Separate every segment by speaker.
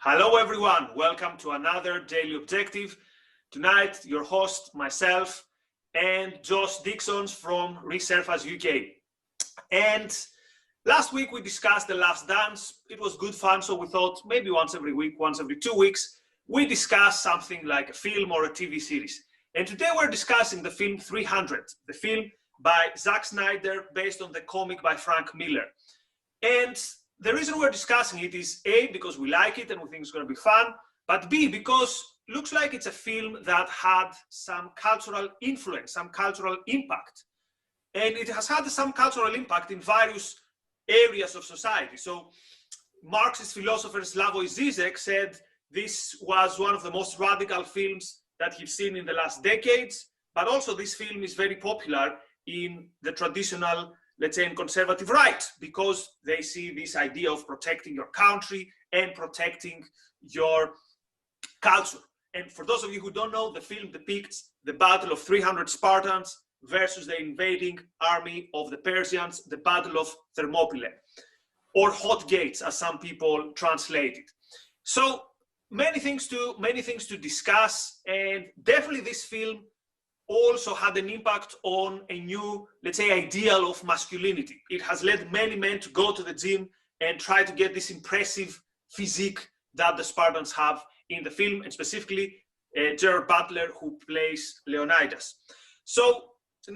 Speaker 1: Hello everyone, welcome to another Daily Objective. Tonight, your host, myself, and Josh Dickson from Resurface UK. And last week we discussed The Last Dance. It was good fun, so we thought maybe once every week, once every 2 weeks, we discuss something like a film or a TV series. And today we're discussing the film 300, the film by Zack Snyder based on the comic by Frank Miller. And the reason we're discussing it is A, because we like it and we think it's going to be fun, but B, because it looks like it's a film that had some cultural influence, some cultural impact. And it has had some cultural impact in various areas of society. So Marxist philosopher Slavoj Žižek said this was one of the most radical films that he's seen in the last decades, but also this film is very popular in the traditional, let's say, in conservative right, because they see this idea of protecting your country and protecting your culture. And for those of you who don't know, the film depicts the battle of 300 Spartans versus the invading army of the Persians, the Battle of Thermopylae, or Hot Gates, as some people translate it. So many things to discuss, and definitely this film also had an impact on a new, let's say, ideal of masculinity. It has led many men to go to the gym and try to get this impressive physique that the Spartans have in the film, and specifically Gerard Butler, who plays Leonidas. So the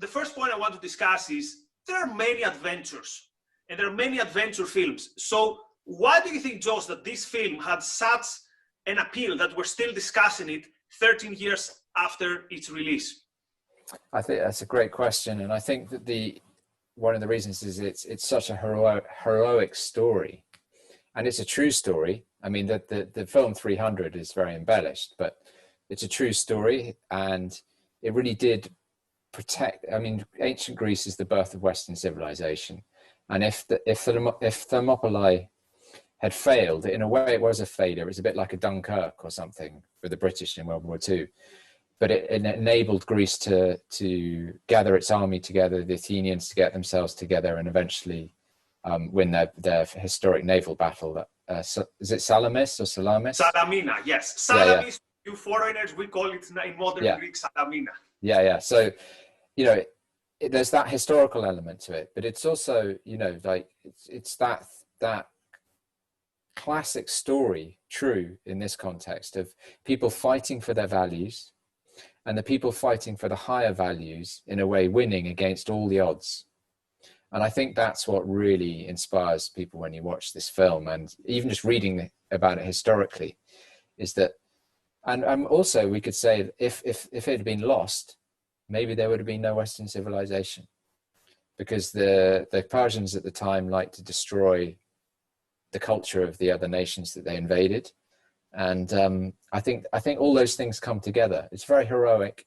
Speaker 1: first point I want to discuss is there are many adventures, and there are many adventure films. So why do you think, Josh, that this film had such an appeal that we're still discussing it 13 years after its release?
Speaker 2: I think that's a great question, and I think that one of the reasons is it's such a heroic story, and it's a true story. I mean, the film 300 is very embellished, but it's a true story, and it really did protect. I mean, ancient Greece is the birth of Western civilization, and if Thermopylae had failed, in a way it was a failure. It was a bit like a Dunkirk or something for the British in World War II. But it enabled Greece to gather its army together, the Athenians to get themselves together, and eventually win their historic naval battle. Is it Salamis or Salamis?
Speaker 1: Salamina, yes. Salamis, yeah. You foreigners, we call it in modern Greek Salamina.
Speaker 2: Yeah. So, there's that historical element to it, but it's also, like it's that classic story, true in this context, of people fighting for their values, and the people fighting for the higher values, in a way, winning against all the odds. And I think that's what really inspires people when you watch this film, and even just reading about it historically, is that, and also we could say if it had been lost, maybe there would have been no Western civilization, because the Persians at the time liked to destroy the culture of the other nations that they invaded. And I think all those things come together. It's very heroic,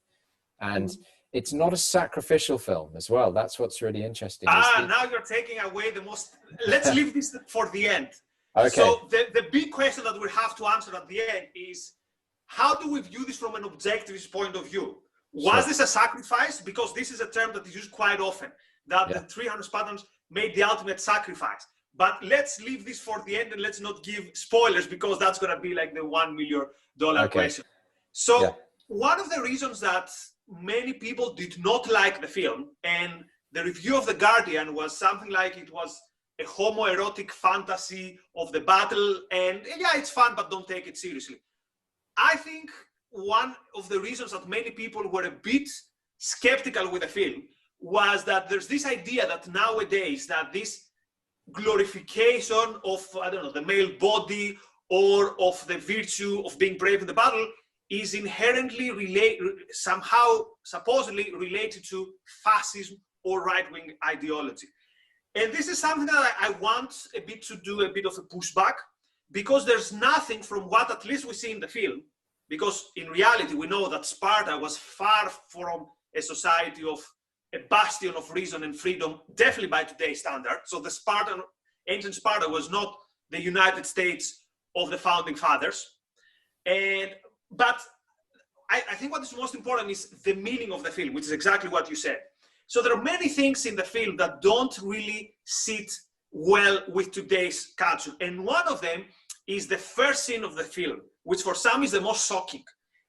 Speaker 2: and it's not a sacrificial film as well. That's what's really interesting.
Speaker 1: Now you're taking away the most. Let's leave this for the end.
Speaker 2: Okay.
Speaker 1: So the big question that we have to answer at the end is, how do we view this from an objectivist point of view? Was this a sacrifice? Because this is a term that is used quite often, that the 300 Spartans made the ultimate sacrifice. But let's leave this for the end, and let's not give spoilers, because that's going to be like the $1 million question. So one of the reasons that many people did not like the film, and the review of The Guardian was something like it was a homoerotic fantasy of the battle, and yeah, it's fun, but don't take it seriously. I think one of the reasons that many people were a bit skeptical with the film was that there's this idea that nowadays that this glorification of, I don't know, the male body or of the virtue of being brave in the battle is inherently somehow supposedly related to fascism or right-wing ideology. And this is something that I want a bit to do a bit of a pushback, because there's nothing from what at least we see in the film, because in reality we know that Sparta was far from a society of a bastion of reason and freedom, definitely by today's standard. So the ancient Sparta was not the United States of the founding fathers. But I think what is most important is the meaning of the film, which is exactly what you said. So there are many things in the film that don't really sit well with today's culture. And one of them is the first scene of the film, which for some is the most shocking.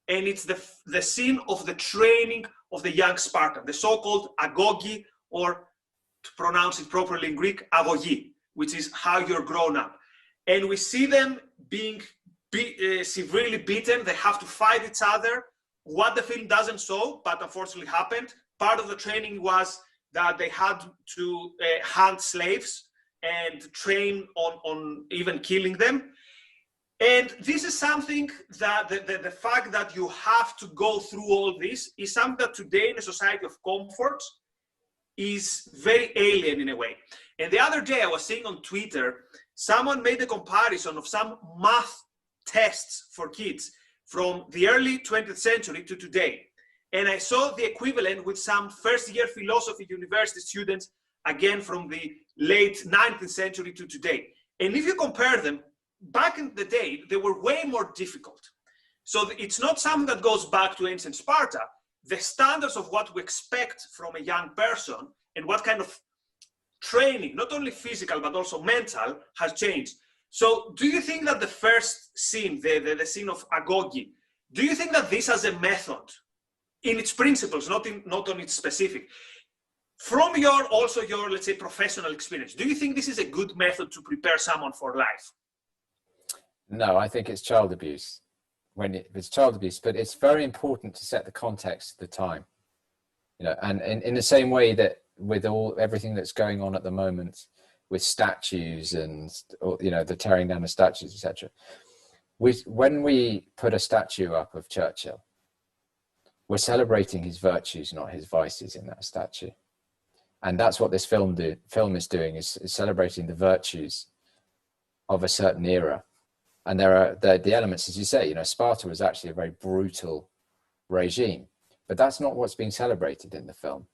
Speaker 1: And it's the scene of the training of the young Spartan, the so-called agogi, or to pronounce it properly in Greek, agogi, which is how you're grown up. And we see them being severely beaten. They have to fight each other. What the film doesn't show, but unfortunately happened, part of the training was that they had to hunt slaves and train on even killing them. And this is something that the fact that you have to go through all this is something that today in a society of comfort is very alien in a way. And the other day I was seeing on Twitter, someone made a comparison of some math tests for kids from the early 20th century to today. And I saw the equivalent with some first-year philosophy university students, again from the late 19th century to today. And if you compare them, back in the day, they were way more difficult. So it's not something that goes back to ancient Sparta. The standards of what we expect from a young person and what kind of training, not only physical, but also mental, has changed. So do you think that the first scene, the scene of agogi, do you think that this has a method in its principles, not on its specific? From your, let's say, professional experience, do you think this is a good method to prepare someone for life?
Speaker 2: No, I think it's child abuse. It's child abuse, but it's very important to set the context at the time. And in the same way that with everything that's going on at the moment with statues and, the tearing down of statues, etc. When we put a statue up of Churchill, we're celebrating his virtues, not his vices in that statue. And that's what this film is doing, is celebrating the virtues of a certain era. And there are the elements, as you say, Sparta was actually a very brutal regime, but that's not what's being celebrated in the film.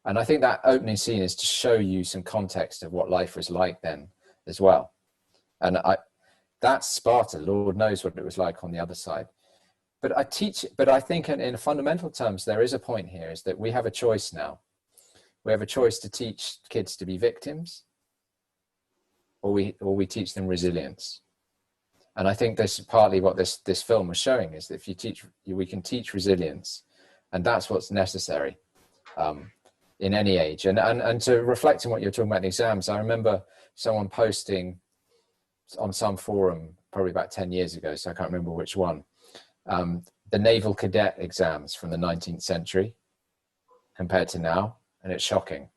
Speaker 2: And I think that opening scene is to show you some context of what life was like then as well. And that's Sparta. Lord knows what it was like on the other side. But I think in fundamental terms, there is a point here, is that we have a choice now. We have a choice to teach kids to be victims, or we teach them resilience. And I think this is partly what this film was showing, is that if we can teach resilience, and that's what's necessary in any age. And to reflect on what you're talking about in exams, I remember someone posting on some forum probably about 10 years ago, so I can't remember which one, the naval cadet exams from the 19th century compared to now, and it's shocking,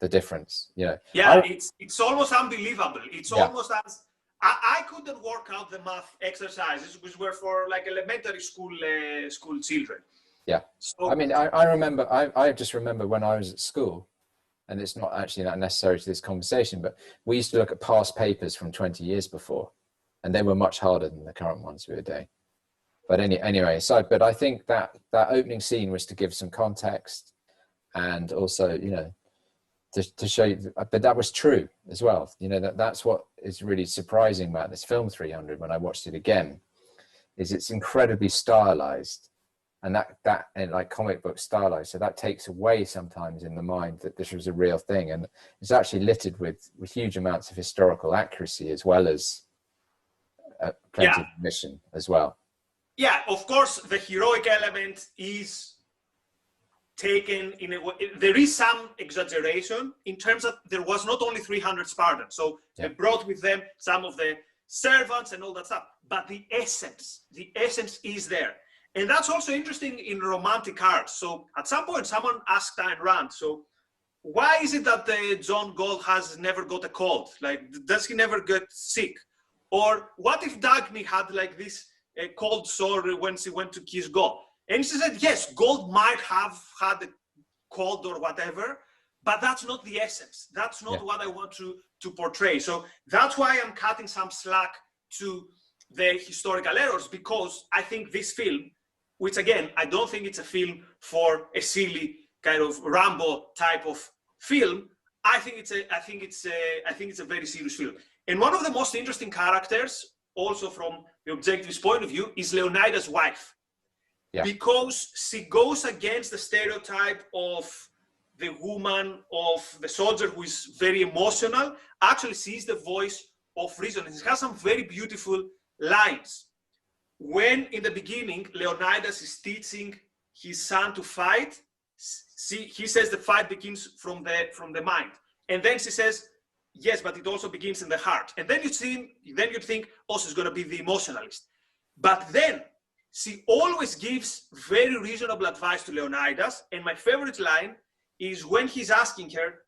Speaker 2: the difference. Yeah,
Speaker 1: it's almost unbelievable. It's almost as I couldn't work out the math exercises, which were for like elementary school children.
Speaker 2: Yeah. So, I mean, I just remember when I was at school, and it's not actually that necessary to this conversation, but we used to look at past papers from 20 years before, and they were much harder than the current ones we were doing. But anyway, but I think that opening scene was to give some context, and also, to show you, but that was true as well. That's what is really surprising about this film 300 when I watched it again, is it's incredibly stylized, and that and like comic book stylized. So that takes away sometimes in the mind that this was a real thing, and it's actually littered with huge amounts of historical accuracy, as well as plenty of mission as well.
Speaker 1: Yeah, of course, the heroic element is taken in a way. There is some exaggeration in terms that there was not only 300 Spartans, so they brought with them some of the servants and all that stuff, but the essence is there. And that's also interesting in romantic art. So at some point someone asked Ayn Rand, so why is it that John Gold has never got a cold? Like, does he never get sick? Or what if Dagny had like this cold sore when she went to kiss God? And she said, yes, Gold might have had a cold or whatever, but that's not the essence. That's not what I want to portray. So that's why I'm cutting some slack to the historical errors, because I think this film, which again, I don't think it's a film for a silly kind of Rambo type of film. I think it's a very serious film. And one of the most interesting characters, also from the objectivist point of view, is Leonida's wife. Yeah. Because she goes against the stereotype of the woman, of the soldier who is very emotional. Actually, she's the voice of reason. It has some very beautiful lines. When in the beginning, Leonidas is teaching his son to fight, he says the fight begins from the mind. And then she says, yes, but it also begins in the heart. And then you think, oh, she's going to be the emotionalist. But then she always gives very reasonable advice to Leonidas. And my favorite line is when he's asking her,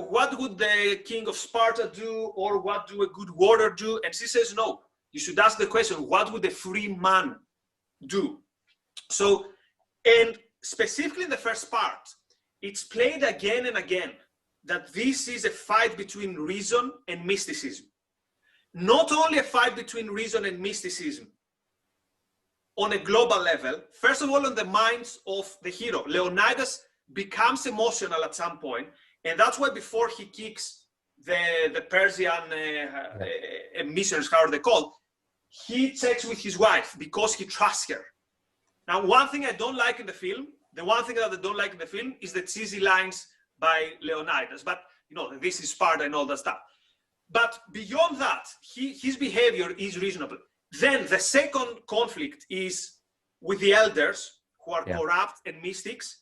Speaker 1: what would the king of Sparta do, or what do a good warrior do? And she says, no, you should ask the question, what would a free man do? So, and specifically in the first part, it's played again and again that this is a fight between reason and mysticism. Not only a fight between reason and mysticism on a global level, first of all, on the minds of the hero. Leonidas becomes emotional at some point, and that's why before he kicks the Persian missionaries, how are they called, he checks with his wife because he trusts her. Now, one thing I don't like in the film, the one thing that I don't like in the film is the cheesy lines by Leonidas, but you know, this is Sparta and all that stuff. But beyond that, his behavior is reasonable. Then the second conflict is with the elders who are corrupt and mystics.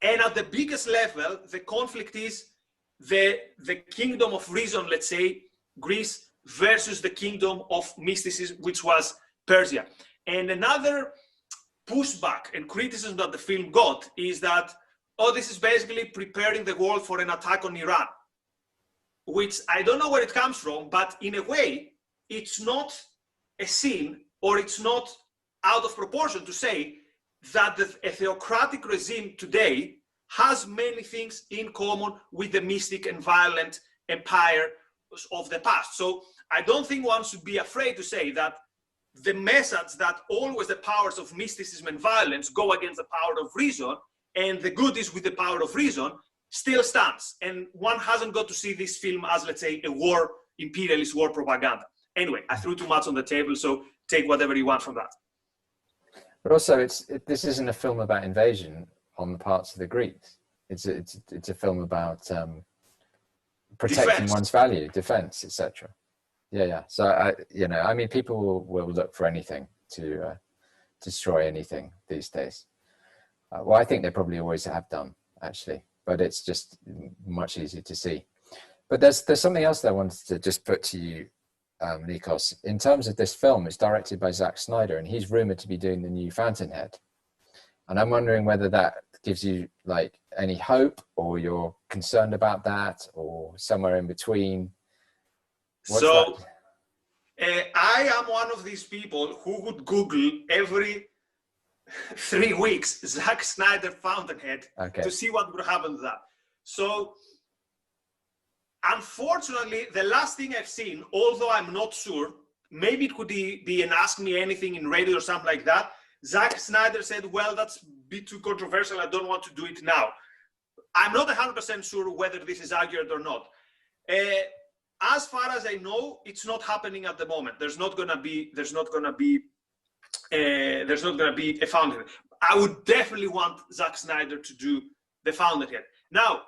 Speaker 1: And at the biggest level, the conflict is the kingdom of reason, let's say, Greece, versus the kingdom of mysticism, which was Persia. And another pushback and criticism that the film got is that, oh, this is basically preparing the world for an attack on Iran, which I don't know where it comes from, but in a way, it's not a sin, or it's not out of proportion to say that a theocratic regime today has many things in common with the mystic and violent empire of the past. So I don't think one should be afraid to say that the message that always the powers of mysticism and violence go against the power of reason, and the good is with the power of reason, still stands. And one hasn't got to see this film as, let's say, a war, imperialist war propaganda. Anyway, I threw too much on the table, so take whatever you want from that.
Speaker 2: But also, this isn't a film about invasion on the parts of the Greeks. It's a film about protecting
Speaker 1: Defense.
Speaker 2: One's value, defense, etc. Yeah. So I mean, people will look for anything to destroy anything these days. Well, I think they probably always have done, actually, but it's just much easier to see. But there's something else that I wanted to just put to you, Nikos. In terms of this film, it's directed by Zack Snyder, and he's rumored to be doing the new Fountainhead. And I'm wondering whether that gives you like any hope, or you're concerned about that, or somewhere in between.
Speaker 1: So I am one of these people who would Google every 3 weeks Zack Snyder Fountainhead to see what would happen to that. So unfortunately, the last thing I've seen, although I'm not sure, maybe it could be an Ask Me Anything in radio or something like that, Zack Snyder said, well, that's a bit too controversial, I don't want to do it now. I'm not 100% sure whether this is accurate or not. As far as I know, it's not happening at the moment. There's not gonna be a Fountainhead. I would definitely want Zack Snyder to do the Fountainhead. Now,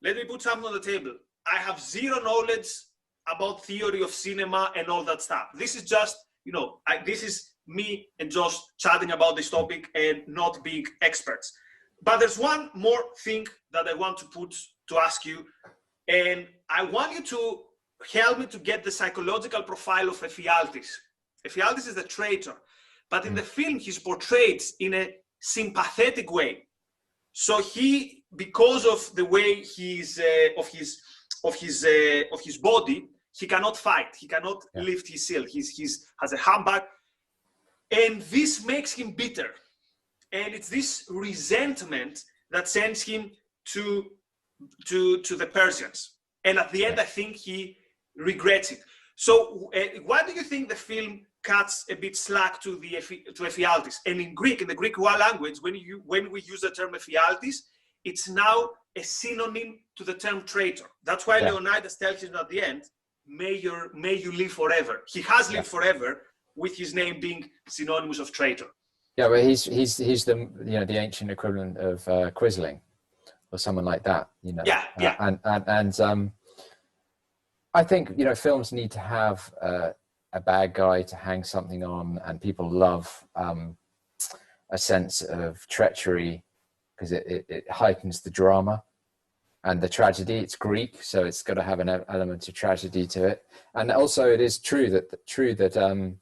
Speaker 1: let me put something on the table. I have zero knowledge about theory of cinema and all that stuff. This is just, this is me and Josh chatting about this topic and not being experts. But there's one more thing that I want to ask you, and I want you to help me to get the psychological profile of Ephialtes. Ephialtes is the traitor, but in the film he's portrayed in a sympathetic way. So he, because of the way of his body, he cannot fight. He cannot lift his shield. He's has a handbag, and this makes him bitter. And it's this resentment that sends him to the Persians. And at the end, I think he regrets it. So why do you think the film cuts a bit slack to Ephialtes? And in Greek, in the Greek language, when we use the term Ephialtes, it's now a synonym to the term traitor. That's why Leonidas tells him at the end, may you live forever. He has lived forever, with his name being synonymous of traitor.
Speaker 2: Yeah, but he's the the ancient equivalent of Quisling or someone like that. Yeah. I think, you know, films need to have a bad guy to hang something on, and people love a sense of treachery because it heightens the drama and the tragedy. It's Greek, so it's got to have an element of tragedy to it. And also, it is true that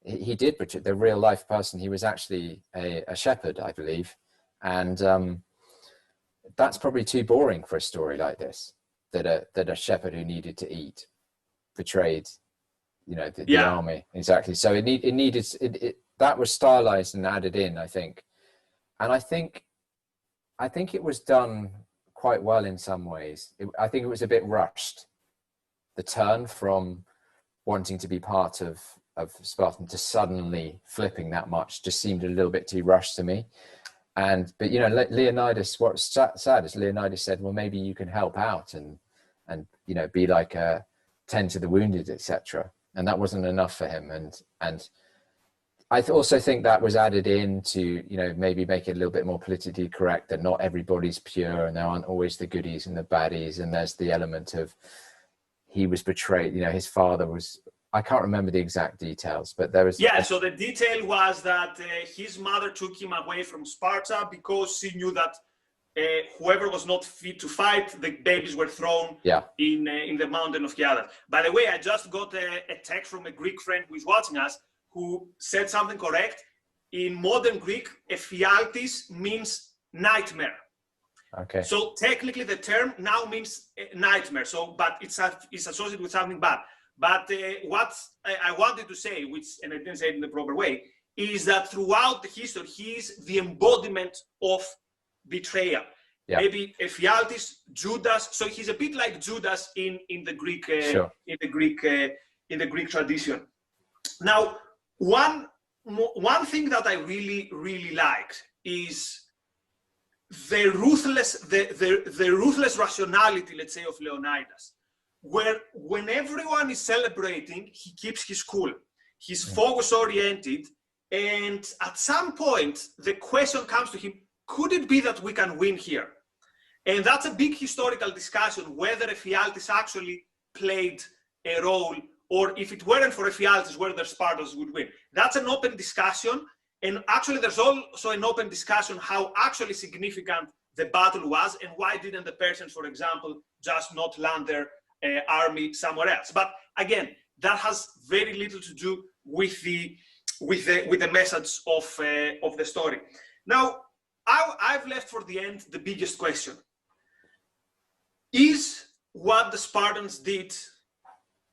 Speaker 2: he did betray the real life person. He was actually a shepherd, I believe, and that's probably too boring for a story like this. That a shepherd who needed to eat betrayed, you know, the army. Exactly. So it needed that was stylized and added in, I think, and I think it was done quite well in some ways. I think it was a bit rushed. The turn from wanting to be part of Spartan to suddenly flipping that much just seemed a little bit too rushed to me. But you know, Leonidas, what's sad is Leonidas said, well, maybe you can help out and you know, be like tend to the wounded, etc. And that wasn't enough for him. And I also think that was added in to, you know, maybe make it a little bit more politically correct, that not everybody's pure and there aren't always the goodies and the baddies. And there's the element of he was betrayed. You know, his father was, I can't remember the exact details, but there was.
Speaker 1: Yeah, so the detail was that his mother took him away from Sparta because she knew that whoever was not fit to fight, the babies were thrown in the mountain of Kyada. By the way, I just got a text from a Greek friend who is watching us who said something correct. In modern Greek, ephialtis means nightmare.
Speaker 2: Okay.
Speaker 1: So technically the term now means nightmare. So, but it's associated with something bad. But what I wanted to say, and I didn't say it in the proper way, is that throughout the history, he is the embodiment of betrayal. Yeah. Maybe Ephialtes, Judas. So he's a bit like Judas in the Greek in the Greek tradition. Now, one thing that I really liked is the ruthless rationality, let's say, of Leonidas, where when everyone is celebrating, he keeps his cool. He's focus oriented, and at some point the question comes to him, could it be that we can win here? And that's a big historical discussion, whether Ephialtes actually played a role, or if it weren't for Ephialtes, whether the Spartans would win. That's an open discussion. And actually, there's also an open discussion how actually significant the battle was, and why didn't the Persians, for example, just not land their army somewhere else. But again, that has very little to do with the message of the story. Now, I've left for the end the biggest question. Is what the Spartans did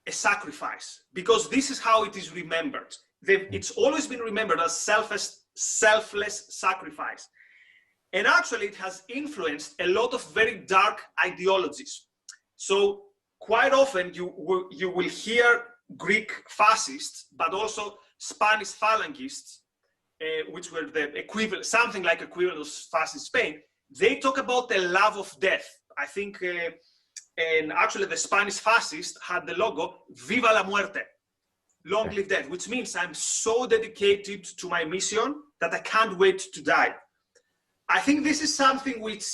Speaker 1: a sacrifice? Because this is how it is remembered. It's always been remembered as selfless sacrifice. And actually, it has influenced a lot of very dark ideologies. So quite often you will hear Greek fascists, but also Spanish phalangists, which were the equivalent, something like equivalent of fascist Spain. They talk about the love of death. I think, and actually the Spanish fascist had the logo, Viva la muerte, long live death, which means I'm so dedicated to my mission that I can't wait to die. I think this is something which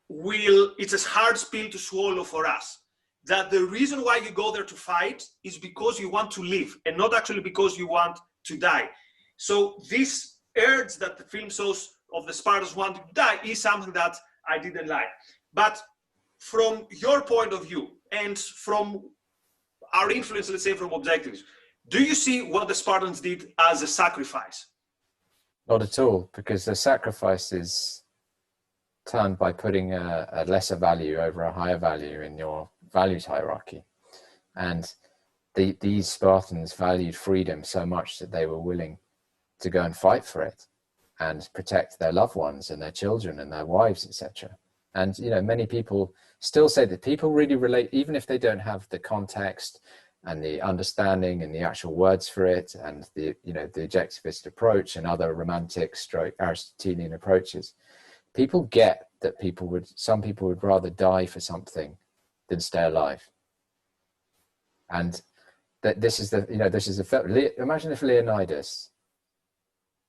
Speaker 1: it's a hard pill to swallow for us. That the reason why you go there to fight is because you want to live and not actually because you want to die. So this urge that the film shows of the Spartans wanting to die is something that I didn't like. But from your point of view and from our influence, let's say from objectives, do you see what the Spartans did as a sacrifice?
Speaker 2: Not at all, because the sacrifice is turned by putting a lesser value over a higher value in your values hierarchy. And these Spartans valued freedom so much that they were willing to go and fight for it and protect their loved ones and their children and their wives, etc. And, you know, many people still say that people really relate, even if they don't have the context and the understanding and the actual words for it and the, you know, the objectivist approach and other romantic stroke Aristotelian approaches. People get that some people would rather die for something than stay alive. And that this is imagine if Leonidas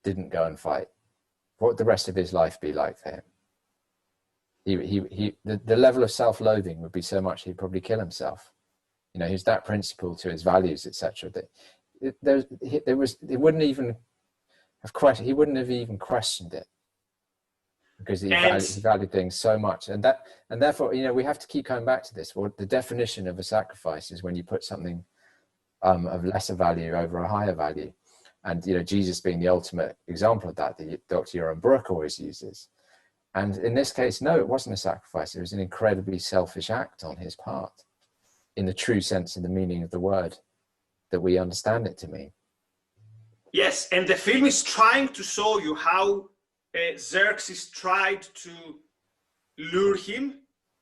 Speaker 2: didn't go and fight. What would the rest of his life be like for him? The level of self-loathing would be so much he'd probably kill himself. You know, he's that principled to his values, etc. That he wouldn't even have even questioned it, because he valued things so much, and therefore, you know, we have to keep coming back to this. Well, the definition of a sacrifice is when you put something of lesser value over a higher value, and you know, Jesus being the ultimate example of that Dr. Joran Brook always uses. And in this case, no, it wasn't a sacrifice. It was an incredibly selfish act on his part, in the true sense and the meaning of the word that we understand it to mean.
Speaker 1: Yes, and the film is trying to show you how Xerxes tried to lure him,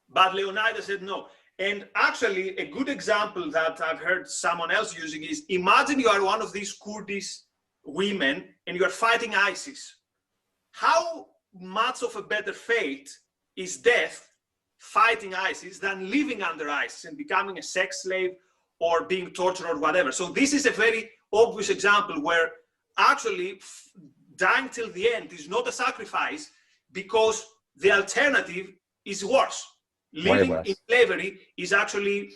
Speaker 1: but Leonidas said no. And actually, a good example that I've heard someone else using is, imagine you are one of these Kurdish women and you are fighting ISIS. How much of a better fate is death fighting ISIS than living under ISIS and becoming a sex slave or being tortured or whatever? So this is a very obvious example where actually dying till the end is not a sacrifice, because the alternative is worse. Living in slavery is actually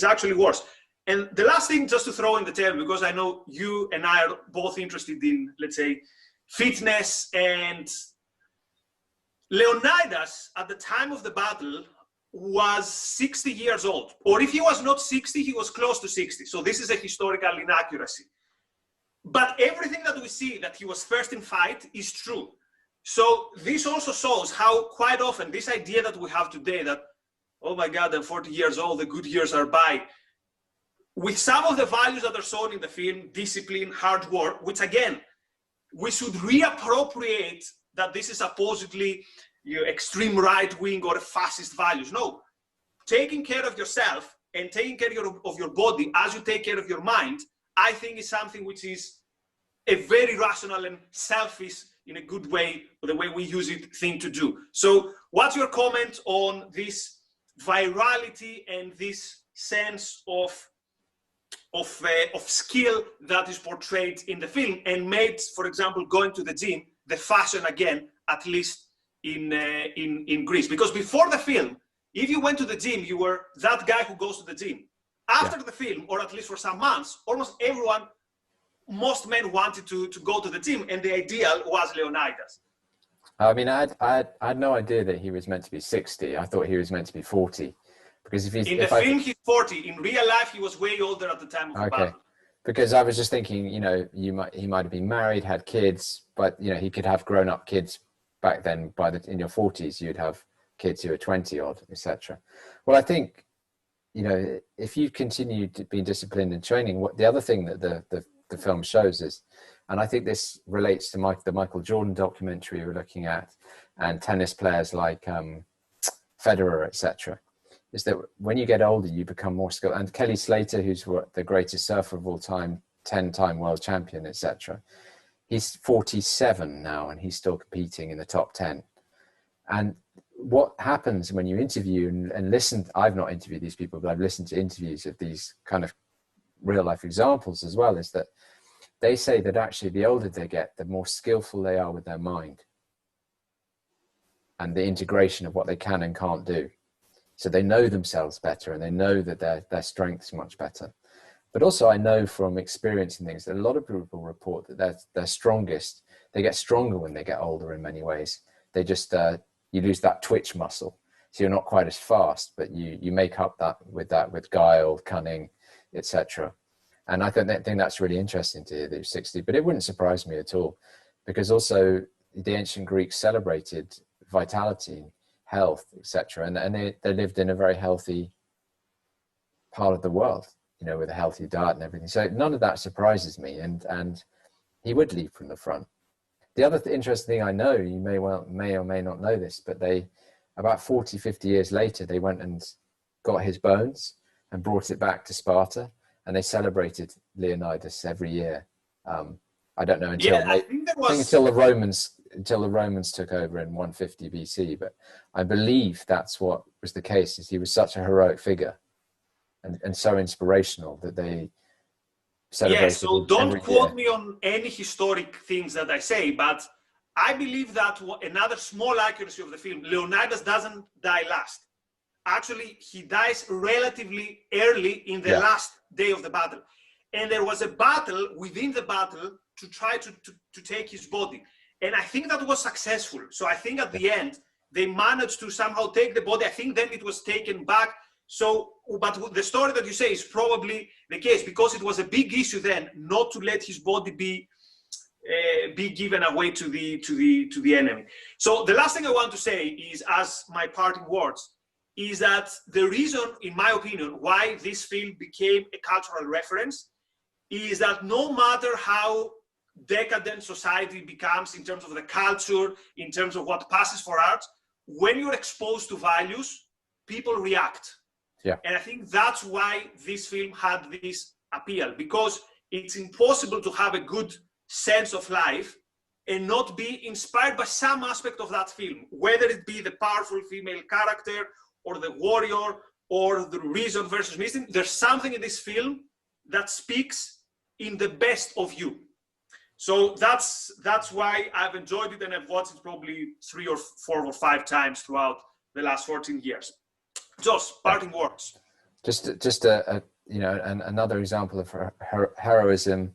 Speaker 1: actually worse. And the last thing, just to throw in the table, because I know you and I are both interested in, let's say, fitness, and Leonidas at the time of the battle was 60 years old, or if he was not 60, he was close to 60. So this is a historical inaccuracy. But everything that we see that he was first in fight is true. So this also shows how quite often this idea that we have today that, oh my God, I'm 40 years old, the good years are by, with some of the values that are shown in the film, discipline, hard work, which again, we should reappropriate that this is supposedly extreme right-wing or fascist values. No, taking care of yourself and taking care of your body as you take care of your mind, I think is something which is a very rational and selfish, in a good way, the way we use it, thing to do. So what's your comment on this virality and this sense of skill that is portrayed in the film and made, for example, going to the gym the fashion again, at least in Greece? Because before the film, if you went to the gym, you were that guy who goes to the gym. After the film, or at least for some months, almost everyone, most men wanted to go to the gym, and the ideal was Leonidas.
Speaker 2: I mean, I had no idea that he was meant to be 60. I thought he was meant to be 40. Because if he's
Speaker 1: in the film, he's 40. In real life, he was way older at the time of the battle.
Speaker 2: Because I was just thinking, you know, he might have been married, had kids, but you know, he could have grown-up kids back then. In your 40s, you'd have kids who are 20 odd, etc. Well, I think, you know, if you continue to be disciplined in training, what the other thing that the film shows is, and I think this relates to the Michael Jordan documentary we're looking at, and tennis players like Federer, etc., is that when you get older, you become more skilled. And Kelly Slater, who's the greatest surfer of all time, 10-time world champion, etc., he's 47 now, and he's still competing in the top 10. And what happens when you interview and listen, I've not interviewed these people, but I've listened to interviews of these kind of real life examples as well, is that they say that actually the older they get, the more skillful they are with their mind and the integration of what they can and can't do. So they know themselves better, and they know that their strength's much better. But also I know from experiencing things that a lot of people report that they're strongest. They get stronger when they get older in many ways. They just, you lose that twitch muscle. So you're not quite as fast, but you make up with guile, cunning, etc. And I think that's really interesting to hear that you're 60, but it wouldn't surprise me at all, because also the ancient Greeks celebrated vitality, health, etc. And they lived in a very healthy part of the world, you know, with a healthy diet and everything. So none of that surprises me, and he would lead from the front. The other interesting thing I know, you may or may not know this, but about 40, 50 years later, they went and got his bones and brought it back to Sparta, and they celebrated Leonidas every year. I don't know until the Romans took over in 150 BC, but I believe that's what was the case, is he was such a heroic figure and so inspirational that they celebrated.
Speaker 1: So don't quote me on any historic things that I say, but I believe that another small accuracy of the film, Leonidas doesn't die last. Actually, he dies relatively early in the last day of the battle. And there was a battle within the battle to try to take his body. And I think that was successful. So I think at the end, they managed to somehow take the body. I think then it was taken back. So, but the story that you say is probably the case, because it was a big issue then not to let his body be given away to the enemy. So the last thing I want to say is, as my parting words, is that the reason, in my opinion, why this film became a cultural reference is that no matter how decadent society becomes in terms of the culture, in terms of what passes for art, when you're exposed to values, people react. Yeah. And I think that's why this film had this appeal, because it's impossible to have a good sense of life and not be inspired by some aspect of that film, whether it be the powerful female character or the warrior or the reason versus mission. There's something in this film that speaks in the best of you. So that's why I've enjoyed it, and I've watched it probably 3 or 4 or 5 times throughout the last 14 years. Just parting words.
Speaker 2: Just a you know, another example of heroism.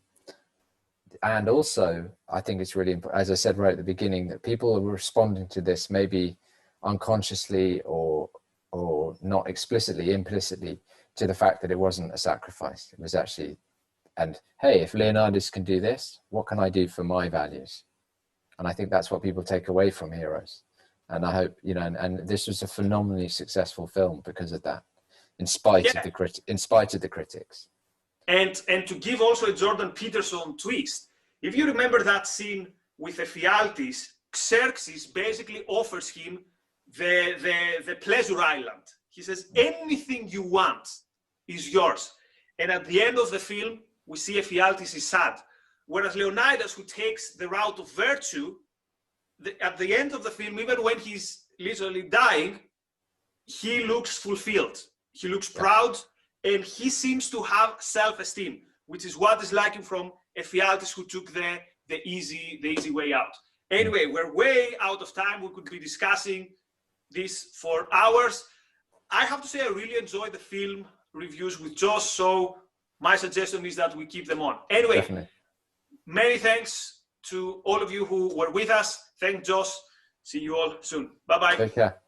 Speaker 2: And also, I think it's really important, as I said right at the beginning, that people are responding to this maybe unconsciously or not explicitly, implicitly, to the fact that it wasn't a sacrifice. It was actually, and hey, if Leonidas can do this, what can I do for my values? And I think that's what people take away from Heroes. And I hope, you know, and this was a phenomenally successful film because of that, in spite of the critics.
Speaker 1: And to give also a Jordan Peterson twist, if you remember that scene with Ephialtes, Xerxes basically offers him the pleasure island. He says, anything you want is yours. And at the end of the film, we see Ephialtes is sad. Whereas Leonidas, who takes the route of virtue, at the end of the film, even when he's literally dying, he looks fulfilled. He looks proud, and he seems to have self-esteem, which is what is lacking from Ephialtes, who took the easy way out. Anyway, we're way out of time. We could be discussing this for hours. I have to say I really enjoyed the film reviews with Josh, so my suggestion is that we keep them on. Anyway, definitely. Many thanks to all of you who were with us. Thank Josh. See you all soon. Bye-bye.
Speaker 2: Take care.